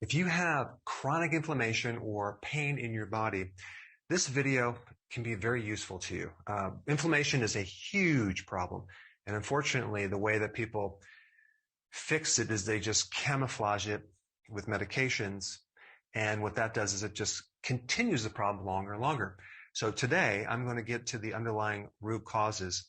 If you have chronic inflammation or pain in your body, this video can be very useful to you. Inflammation is a huge problem. And unfortunately, the way that people fix it is they just camouflage it with medications. And what that does is it just continues the problem longer and longer. So today, I'm going to get to the underlying root causes.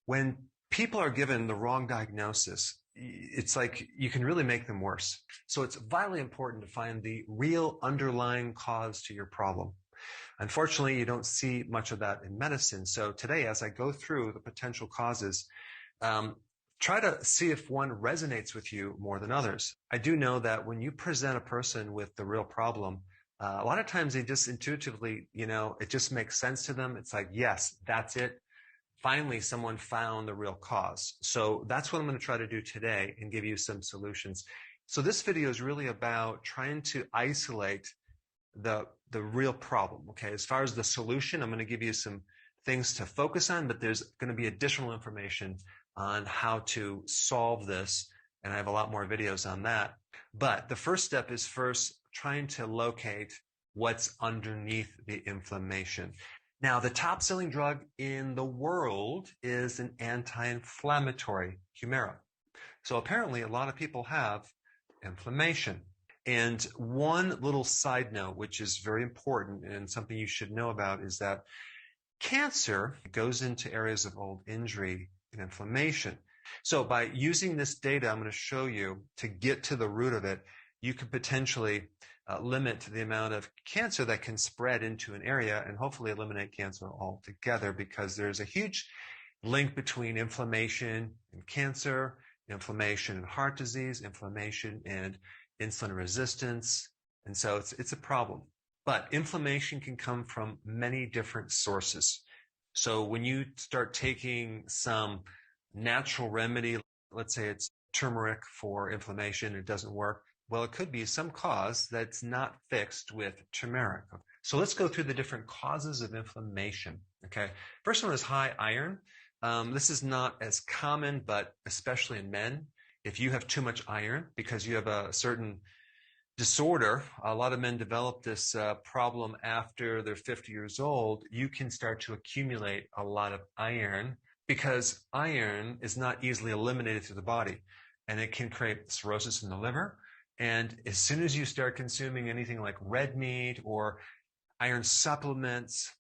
When people are given the wrong diagnosis, it's like you can really make them worse. So it's vitally important to find the real underlying cause to your problem. Unfortunately, you don't see much of that in medicine. So today, as I go through the potential causes, try to see if one resonates with you more than others. I do know that when you present a person with the real problem, a lot of times they just intuitively, it just makes sense to them. It's like, yes, that's it. Finally, someone found the real cause. So that's what I'm going to try to do today and give you some solutions. So this video is really about trying to isolate the real problem. Okay, as far as the solution, I'm going to give you some things to focus on, but there's going to be additional information on how to solve this, and I have a lot more videos on that. But the first step is first trying to locate what's underneath the inflammation. Now, the top-selling drug in the world is an anti-inflammatory, Humira. So apparently, a lot of people have inflammation. And one little side note, which is very important and something you should know about, is that cancer goes into areas of old injury and inflammation. So by using this data I'm going to show you to get to the root of it, you could potentially limit the amount of cancer that can spread into an area and hopefully eliminate cancer altogether, because there's a huge link between inflammation and cancer, inflammation and heart disease, inflammation and insulin resistance. And so it's a problem. But inflammation can come from many different sources. So when you start taking some natural remedy, let's say it's turmeric for inflammation, it doesn't work. Well, it could be some cause that's not fixed with turmeric. So let's go through the different causes of inflammation. Okay. First one is high iron. This is not as common, but especially in men, if you have too much iron because you have a certain disorder, a lot of men develop this problem after they're 50 years old. You can start to accumulate a lot of iron because iron is not easily eliminated through the body, and it can create cirrhosis in the liver. And as soon as you start consuming anything like red meat or iron supplements,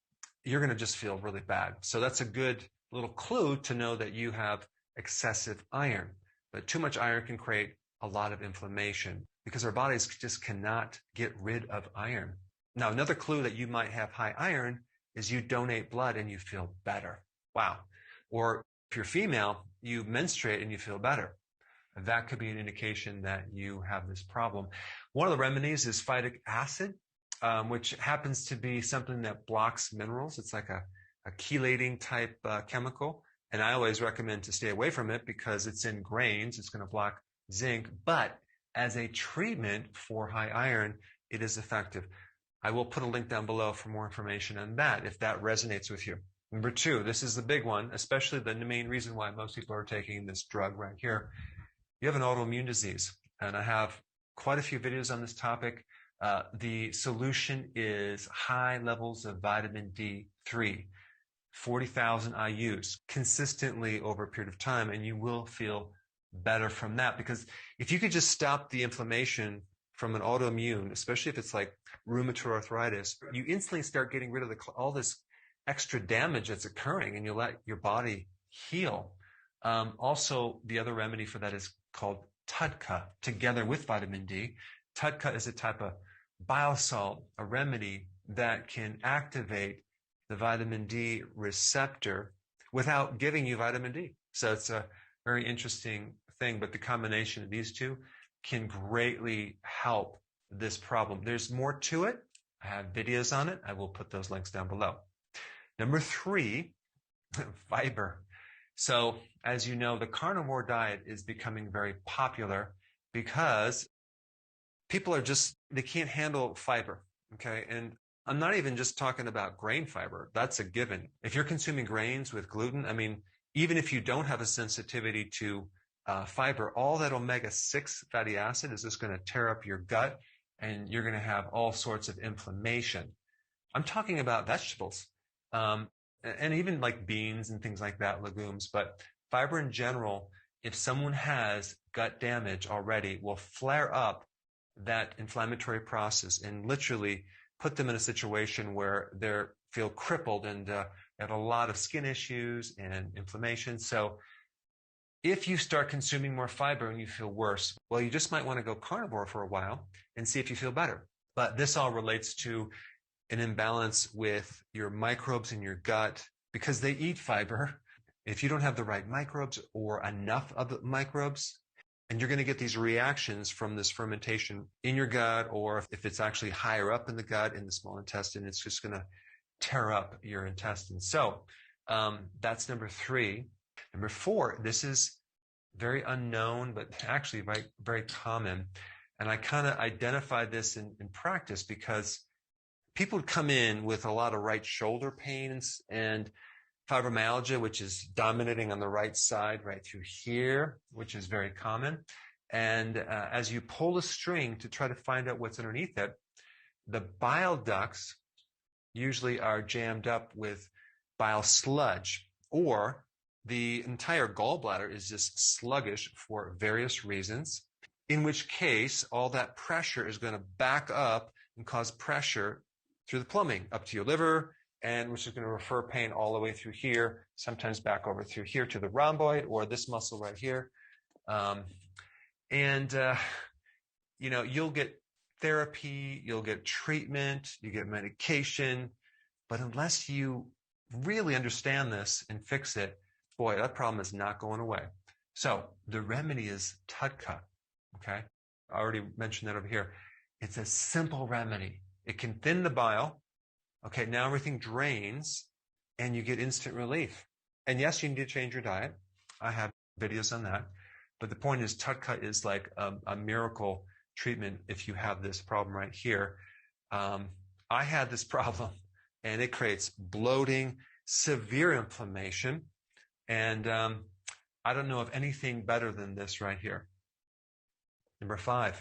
you're going to just feel really bad. So that's a good little clue to know that you have excessive iron. But too much iron can create a lot of inflammation because our bodies just cannot get rid of iron. Now, another clue that you might have high iron is you donate blood and you feel better. Wow. Or if you're female, you menstruate and you feel better. That could be an indication that you have this problem. One of the remedies is phytic acid, which happens to be something that blocks minerals. It's like a chelating type chemical. And I always recommend to stay away from it because it's in grains. It's going to block zinc. But as a treatment for high iron, it is effective. I will put a link down below for more information on that if that resonates with you. Number two, this is the big one, especially the main reason why most people are taking this drug right here. You have an autoimmune disease, and I have quite a few videos on this topic. The solution is high levels of vitamin D3, 40,000 IUs consistently over a period of time, and you will feel better from that. Because if you could just stop the inflammation from an autoimmune, especially if it's like rheumatoid arthritis, you instantly start getting rid of all this extra damage that's occurring, and you let your body heal. Also, the other remedy for that is called TUDCA, together with vitamin D. TUDCA is a type of biosalt, a remedy that can activate the vitamin D receptor without giving you vitamin D. So it's a very interesting thing, but the combination of these two can greatly help this problem. There's more to it. I have videos on it. I will put those links down below. Number three, fiber. So as you know, the carnivore diet is becoming very popular because people they can't handle fiber. Okay. And I'm not even just talking about grain fiber. That's a given. If you're consuming grains with gluten, I mean, even if you don't have a sensitivity to fiber, all that omega-6 fatty acid is just going to tear up your gut, and you're going to have all sorts of inflammation. I'm talking about vegetables, and even like beans and things like that, legumes. But fiber in general, if someone has gut damage already, will flare up that inflammatory process and literally put them in a situation where they feel crippled and have a lot of skin issues and inflammation. So if you start consuming more fiber and you feel worse, well, you just might want to go carnivore for a while and see if you feel better. But this all relates to an imbalance with your microbes in your gut because they eat fiber. If you don't have the right microbes or enough of the microbes, and you're going to get these reactions from this fermentation in your gut, or if it's actually higher up in the gut, in the small intestine, it's just going to tear up your intestines. So that's number 3. Number 4, this is very unknown, but actually very, very common. And I kind of identify this in practice because people would come in with a lot of right shoulder pains and fibromyalgia, which is dominating on the right side, right through here, which is very common. And as you pull the string to try to find out what's underneath it, the bile ducts usually are jammed up with bile sludge, or the entire gallbladder is just sluggish for various reasons, in which case all that pressure is going to back up and cause pressure through the plumbing up to your liver, and which is going to refer pain all the way through here, sometimes back over through here to the rhomboid or this muscle right here. You'll get therapy, you'll get treatment, you get medication, but unless you really understand this and fix it, boy, that problem is not going away. So the remedy is TUDCA, okay? I already mentioned that over here. It's a simple remedy. It can thin the bile. Okay, now everything drains and you get instant relief. And yes, you need to change your diet. I have videos on that. But the point is, TUDCA is like a miracle treatment if you have this problem right here. I had this problem, and it creates bloating, severe inflammation. And I don't know of anything better than this right here. Number 5.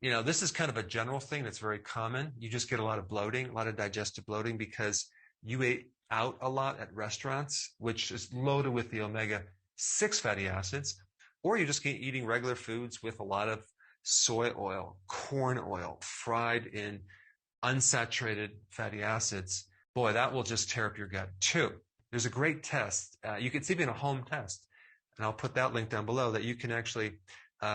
This is kind of a general thing that's very common. You just get a lot of bloating, a lot of digestive bloating because you ate out a lot at restaurants, which is loaded with the omega-6 fatty acids, or you're just eating regular foods with a lot of soy oil, corn oil, fried in unsaturated fatty acids. Boy, that will just tear up your gut too. There's a great test. You can see it in a home test, and I'll put that link down below, that you can actually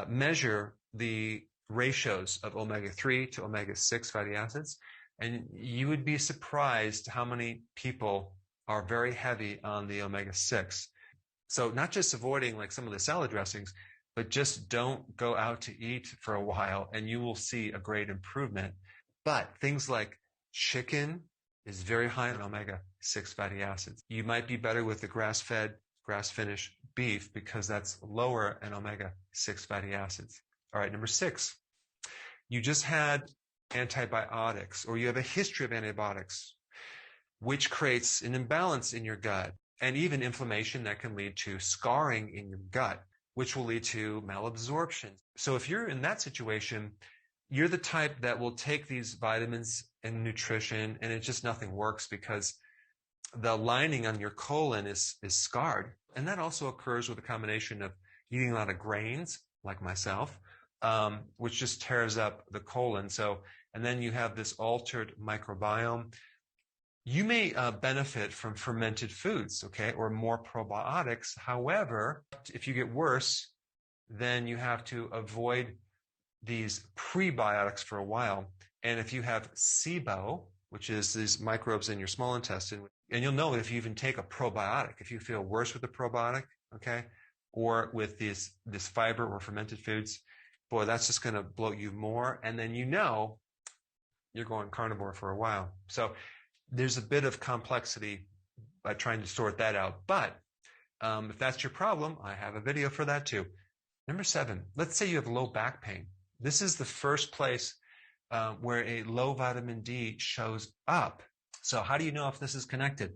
measure the ratios of omega-3 to omega-6 fatty acids, and you would be surprised how many people are very heavy on the omega-6. So not just avoiding like some of the salad dressings, but just don't go out to eat for a while and you will see a great improvement. But things like chicken is very high in omega-6 fatty acids. You might be better with the grass-fed, grass-finished beef because that's lower in omega-6 fatty acids. All right, number 6, you just had antibiotics, or you have a history of antibiotics, which creates an imbalance in your gut and even inflammation that can lead to scarring in your gut, which will lead to malabsorption. So if you're in that situation, you're the type that will take these vitamins and nutrition and it just nothing works because the lining on your colon is scarred. And that also occurs with a combination of eating a lot of grains, like myself, which just tears up the colon. And then you have this altered microbiome. You may benefit from fermented foods, okay, or more probiotics. However, if you get worse, then you have to avoid these prebiotics for a while. And if you have SIBO, which is these microbes in your small intestine, and you'll know if you even take a probiotic, if you feel worse with the probiotic, okay, or with this fiber or fermented foods, boy, that's just going to bloat you more. And then you're going carnivore for a while. So there's a bit of complexity by trying to sort that out. But if that's your problem, I have a video for that too. Number 7, let's say you have low back pain. This is the first place where a low vitamin D shows up. So how do you know if this is connected?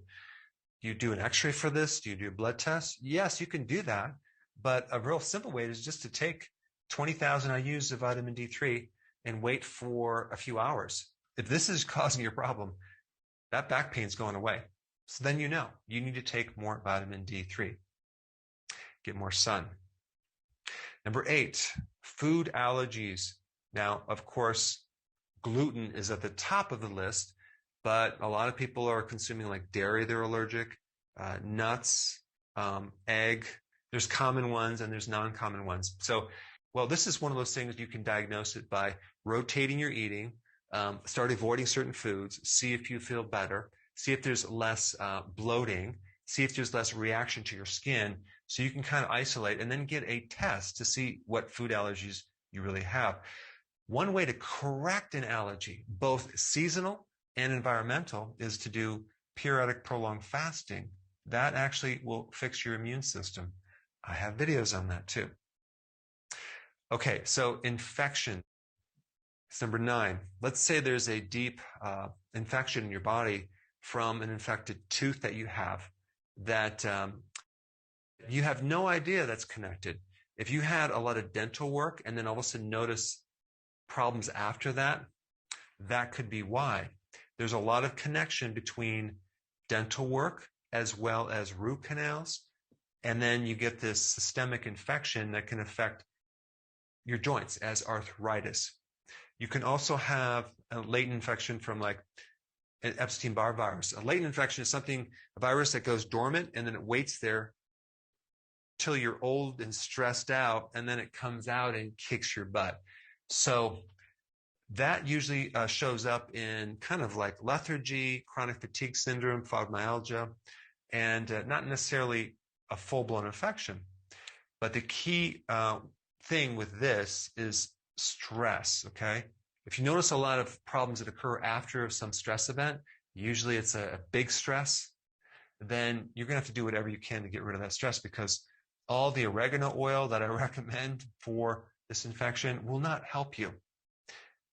Do you do an x-ray for this? Do you do a blood test? Yes, you can do that. But a real simple way is just to take 20,000 IUs of vitamin D3 and wait for a few hours. If this is causing your problem, that back pain's going away. So then you know you need to take more vitamin D3. Get more sun. Number 8, food allergies. Now, of course, gluten is at the top of the list, but a lot of people are consuming like dairy they're allergic, nuts, egg. There's common ones and there's non-common ones. So, well, this is one of those things you can diagnose it by rotating your eating, start avoiding certain foods, see if you feel better, see if there's less bloating, see if there's less reaction to your skin, so you can kind of isolate and then get a test to see what food allergies you really have. One way to correct an allergy, both seasonal and environmental, is to do periodic prolonged fasting. That actually will fix your immune system. I have videos on that too. Okay, so infection. It's number 9. Let's say there's a deep infection in your body from an infected tooth that you have that you have no idea that's connected. If you had a lot of dental work and then all of a sudden notice problems after that, that could be why. There's a lot of connection between dental work as well as root canals, and then you get this systemic infection that can affect your joints as arthritis. You can also have a latent infection from like an Epstein-Barr virus. A latent infection is a virus that goes dormant and then it waits there till you're old and stressed out, and then it comes out and kicks your butt. So that usually shows up in kind of like lethargy, chronic fatigue syndrome, fibromyalgia, and not necessarily a full-blown infection. But the key thing with this is stress, okay? If you notice a lot of problems that occur after some stress event, usually it's a big stress, then you're going to have to do whatever you can to get rid of that stress, because all the oregano oil that I recommend for this infection will not help you,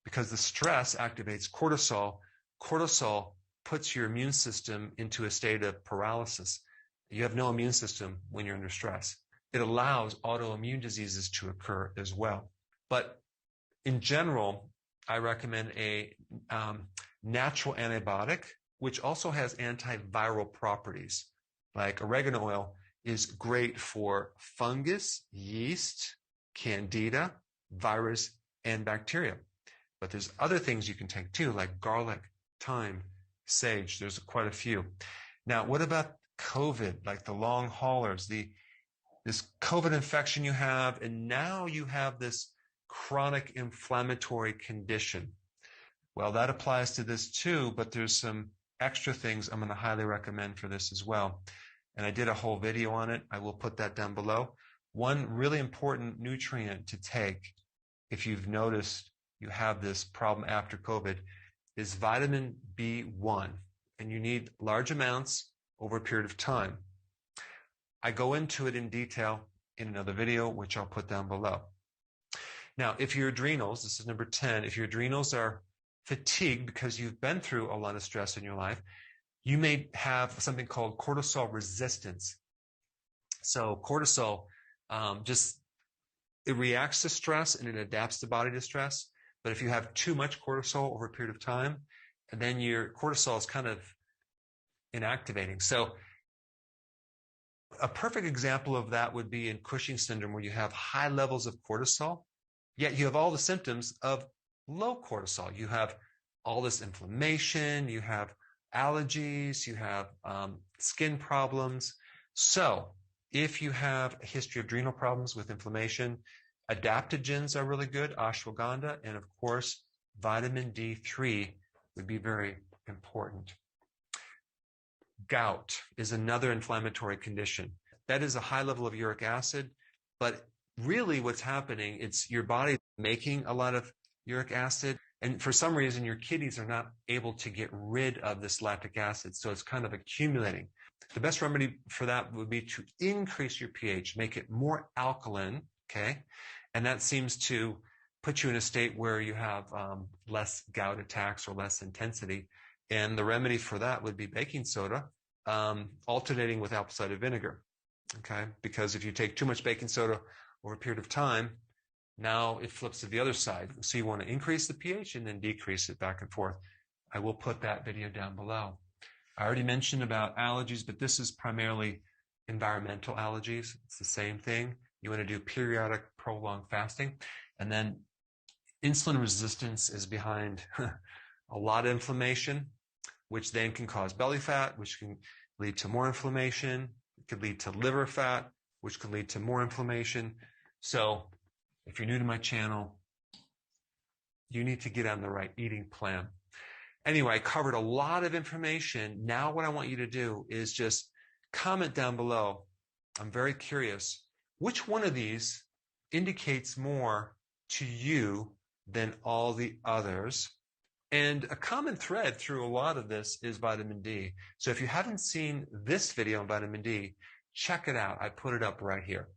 because the stress activates cortisol. Cortisol puts your immune system into a state of paralysis. You have no immune system when you're under stress. It allows autoimmune diseases to occur as well. But in general, I recommend a natural antibiotic, which also has antiviral properties. Like oregano oil is great for fungus, yeast, candida, virus, and bacteria. But there's other things you can take too, like garlic, thyme, sage. There's quite a few. Now, what about COVID, like the long haulers, this COVID infection you have, and now you have this chronic inflammatory condition? Well, that applies to this too, but there's some extra things I'm going to highly recommend for this as well. And I did a whole video on it. I will put that down below. One really important nutrient to take if you've noticed you have this problem after COVID is vitamin B1, and you need large amounts over a period of time. I go into it in detail in another video, which I'll put down below. Now, if your adrenals, this is number 10, if your adrenals are fatigued because you've been through a lot of stress in your life, you may have something called cortisol resistance. So cortisol it reacts to stress and it adapts the body to stress. But if you have too much cortisol over a period of time, and then your cortisol is kind of inactivating. So a perfect example of that would be in Cushing syndrome, where you have high levels of cortisol, yet you have all the symptoms of low cortisol. You have all this inflammation, you have allergies, you have skin problems. So if you have a history of adrenal problems with inflammation, adaptogens are really good, ashwagandha, and of course, vitamin D3 would be very important. Gout is another inflammatory condition. That is a high level of uric acid, but really what's happening, it's your body making a lot of uric acid, and for some reason your kidneys are not able to get rid of this lactic acid, so it's kind of accumulating. The best remedy for that would be to increase your pH, make it more alkaline, okay? And that seems to put you in a state where you have less gout attacks or less intensity. And the remedy for that would be baking soda, alternating with apple cider vinegar. okay? Because if you take too much baking soda over a period of time, now it flips to the other side. So you want to increase the pH and then decrease it back and forth. I will put that video down below. I already mentioned about allergies, but this is primarily environmental allergies. It's the same thing. You want to do periodic prolonged fasting. And then insulin resistance is behind a lot of inflammation, which then can cause belly fat, which can lead to more inflammation. It could lead to liver fat, which could lead to more inflammation. So if you're new to my channel, you need to get on the right eating plan. Anyway, I covered a lot of information. Now what I want you to do is just comment down below. I'm very curious. Which one of these indicates more to you than all the others? And a common thread through a lot of this is vitamin D. So if you haven't seen this video on vitamin D, check it out. I put it up right here.